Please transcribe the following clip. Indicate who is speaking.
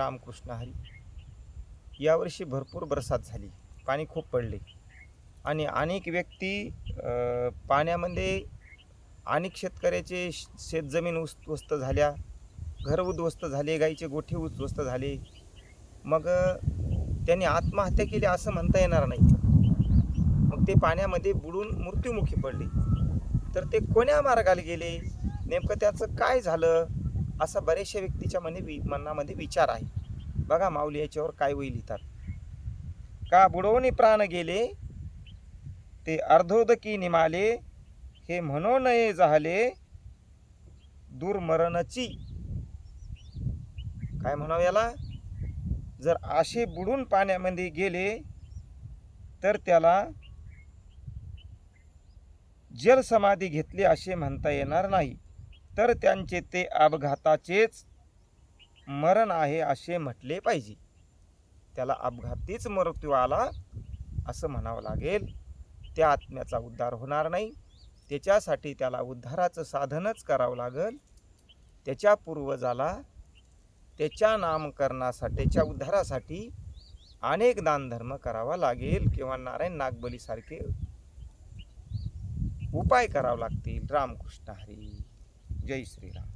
Speaker 1: रामकृष्ण हरी. यावर्षी भरपूर बरसात झाली, पाणी खूप पडले आणि अनेक व्यक्ती पाण्यामध्ये अनेक शेतकऱ्याचे शेतजमीन उद्ध्वस्त झाल्या, घर उद्ध्वस्त झाले, गाईचे गोठे उद्ध्वस्त झाले. मग त्यांनी आत्महत्या केली असं म्हणता येणार नाही. मग ते पाण्यामध्ये बुडून मृत्युमुखी पडले. तर ते कोण्या मार्गाला गेले, नेमकं त्याचं काय झालं, असा बऱ्याचशा व्यक्तीच्या मनामध्ये विचार आहे. बघा माऊली याच्यावर काय होईल लिहितात. का बुडवून प्राण गेले, ते अर्धोदकी निमाले, हे म्हणो नये झाले दुर्मरणची. काय म्हणावं याला, जर असे बुडून पाण्यामध्ये गेले तर त्याला जलसमाधी घेतली असे म्हणता येणार नाही, तर त्यांचे ते अपघाताचेच मरण आहे असे म्हटले पाहिजे. त्याला अपघातीच मृत्यू आला असं म्हणावं लागेल. त्या आत्म्याचा उद्धार होणार नाही. त्याच्यासाठी त्याला उद्धाराचं साधनच करावं लागेल. त्याच्या पूर्वजाला त्याच्या नामकरणासाठी, त्याच्या उद्धारासाठी अनेक दानधर्म करावा लागेल किंवा नारायण नागबलीसारखे उपाय करावे लागतील. रामकृष्ण हरी. जय श्रीराम.